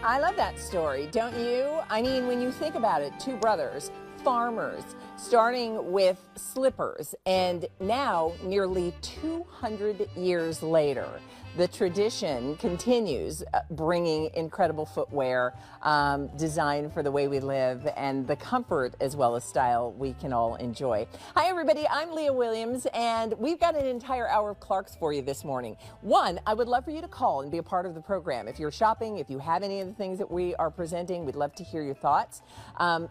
I love that story, don't you? I mean, when you think about it, two brothers, farmers, starting with slippers, and now nearly 200 years later, the tradition continues, bringing incredible footwear, designed for the way we live, and the comfort as well as style we can all enjoy. Hi everybody, I'm Leah Williams, and we've got an entire hour of Clarks for you this morning. One, I would love for you to call and be a part of the program. If you're shopping, if you have any of the things that we are presenting, we'd love to hear your thoughts.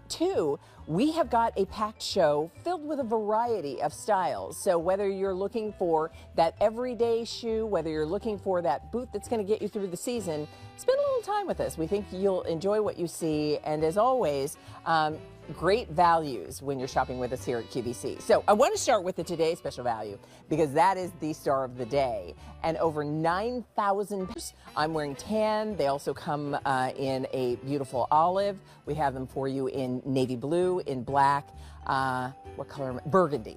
Two, we have got a packed show filled with a variety of styles. So whether you're looking for that everyday shoe, whether you're looking for that boot that's going to get you through the season, spend a little time with us. We think you'll enjoy what you see. And as always, great values when you're shopping with us here at QVC. So I want to start with the Today Special Value because that is the star of the day. And over 9,000. I'm wearing tan. They also come in a beautiful olive. We have them for you in navy blue, in black. What color am I? Burgundy.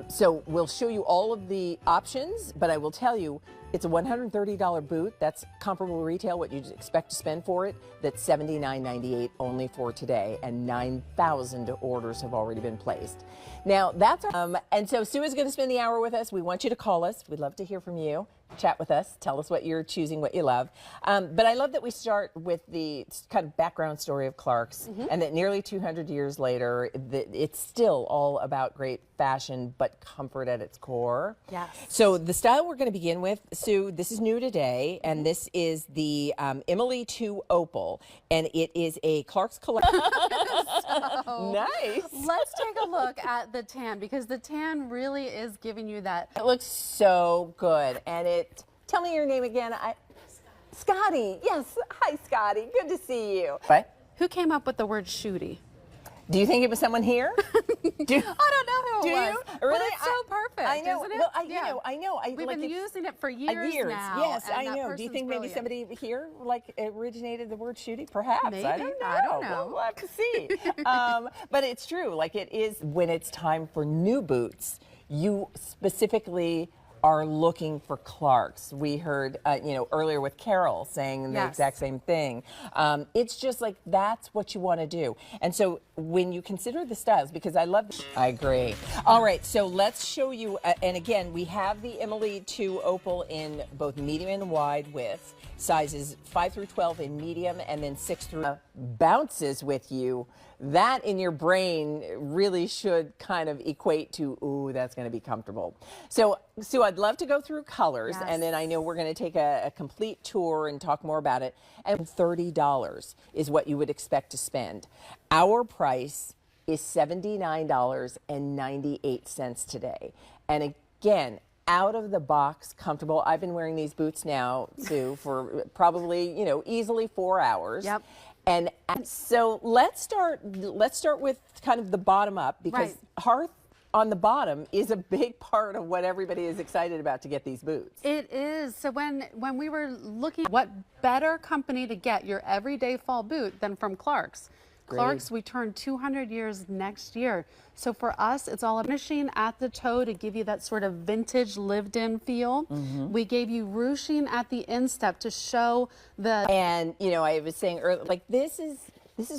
So we'll show you all of the options, but I will tell you, it's a $130 boot. That's comparable retail, what you'd expect to spend for it. That's $79.98 only for today, and 9,000 orders have already been placed. Now, that's and so Sue is going to spend the hour with us. We want you to call us. We'd love to hear from you. Chat with us. Tell us what you're choosing, what you love. But I love that we start with the kind of background story of Clarks, and that nearly 200 years later, it's still all about great fashion, but comfort at its core. Yes. So the style we're going to begin with, Sue, this is new today, and this is the Emily 2 Opal, and it is a Clarks collection. So, nice. Let's take a look at the tan, because the tan really is giving you that. It looks so good, and tell me your name again. Scotty. Yes. Hi, Scotty. Good to see you. What? Who came up with the word shooty? Do you think it was someone here? I don't know who it was. You? Really? But it's so perfect, I know. isn't it? Well, I know. We've like been using it for years now. Yes, and I that know. Do you think maybe person's somebody here originated the word shooty? Perhaps. Maybe. I don't know. I don't know. We'll have to see. But it's true. Like it is when it's time for new boots, you specifically are looking for Clarks. We heard, earlier with Carol saying the exact same thing. It's just like that's what you want to do. And so when you consider the styles, because I agree. All right, so let's show you. And again, we have the Emily 2 Opal in both medium and wide width, sizes 5 through 12 in medium, and then 6 through bounces with you. That in your brain really should kind of equate to, ooh, that's going to be comfortable. So, Sue, I'd love to go through colors, and then I know we're going to take a complete tour and talk more about it. And $30 is what you would expect to spend. Our price is $79.98 today. And again, out of the box, comfortable. I've been wearing these boots now, Sue, for probably, easily 4 hours. Yep. And so let's start with kind of the bottom up, because hearth on the bottom is a big part of what everybody is excited about to get these boots. It is. So when we were looking, what better company to get your everyday fall boot than from Clarks? Great. Clarks, we turn 200 years next year. So for us, it's all finishing at the toe to give you that sort of vintage lived-in feel. We gave you ruching at the instep to show the... And, I was saying earlier, like this is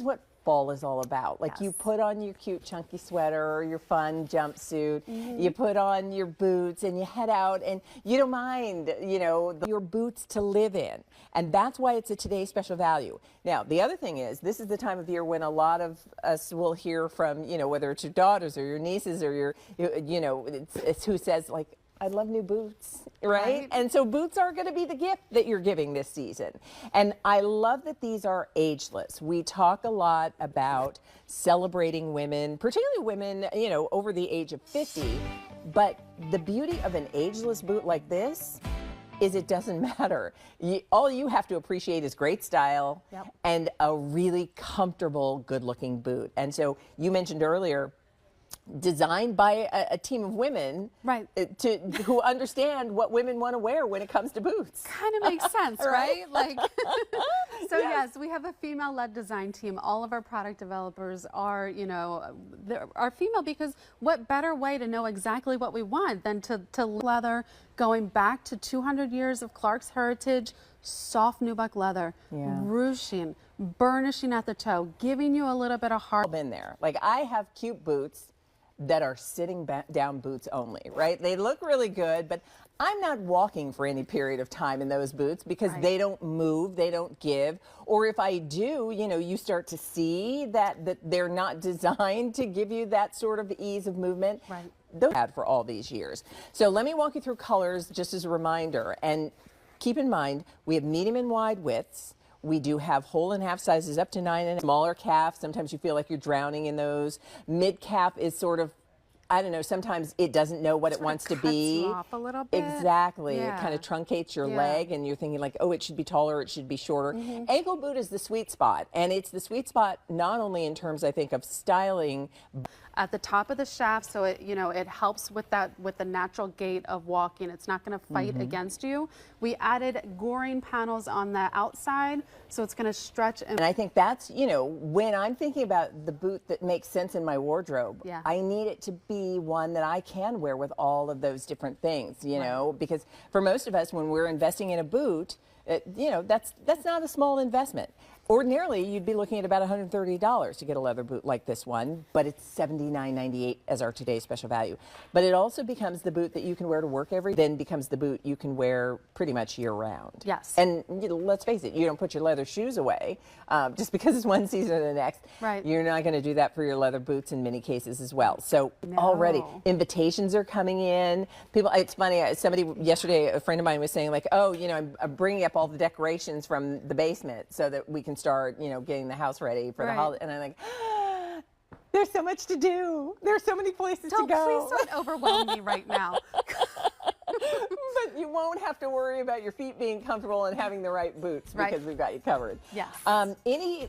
what fall is all about. Like you put on your cute chunky sweater or your fun jumpsuit, you put on your boots and you head out and you don't mind, your boots to live in. And that's why it's a Today Special Value. Now, the other thing is, this is the time of year when a lot of us will hear from, whether it's your daughters or your nieces or it's who says like, I love new boots, right? And so boots are going to be the gift that you're giving this season. And I love that these are ageless. We talk a lot about celebrating women, particularly women, over the age of 50. But the beauty of an ageless boot like this is it doesn't matter. All you have to appreciate is great style and a really comfortable, good-looking boot. And so you mentioned earlier, designed by a team of women who understand what women want to wear when it comes to boots. Kind of makes sense, right? Like, so So yes, we have a female-led design team. All of our product developers are, are female, because what better way to know exactly what we want than to leather, going back to 200 years of Clark's heritage, soft nubuck leather, ruching, burnishing at the toe, giving you a little bit of heart. Been there. Like, I have cute boots that are sitting down boots only, right? They look really good, but I'm not walking for any period of time in those boots because they don't move, they don't give. Or if I do, you start to see that they're not designed to give you that sort of ease of movement. Right. Those had for all these years. So let me walk you through colors just as a reminder. And keep in mind, we have medium and wide widths. We do have whole and half sizes up to 9 and smaller calf. Sometimes you feel like you're drowning in those. Mid calf is sort of, I don't know, sometimes it doesn't know what it wants to be. You off a little bit. Exactly. It kind of truncates your leg, and you're thinking like, oh, it should be taller, it should be shorter. Ankle boot is the sweet spot, and it's the sweet spot not only in terms, I think, of styling, at the top of the shaft, so it helps with the natural gait of walking. It's not going to fight against you. We added goring panels on the outside, so it's going to stretch. And I think that's, when I'm thinking about the boot that makes sense in my wardrobe, I need it to be one that I can wear with all of those different things, because for most of us, when we're investing in a boot, that's not a small investment. Ordinarily, you'd be looking at about $130 to get a leather boot like this one, but it's $79.98 as our today's special value. But it also becomes the boot that you can wear to work then becomes the boot you can wear pretty much year-round. Yes. And let's face it, you don't put your leather shoes away just because it's one season or the next. Right. You're not going to do that for your leather boots in many cases as well. So already, invitations are coming in. People, it's funny, somebody yesterday, a friend of mine was saying like, oh, I'm bringing up all the decorations from the basement so that we can start, getting the house ready for the holiday. And I'm like, there's so much to do. There's so many places to go. Please don't overwhelm me right now. But you won't have to worry about your feet being comfortable and having the right boots because we've got you covered. Yes. Any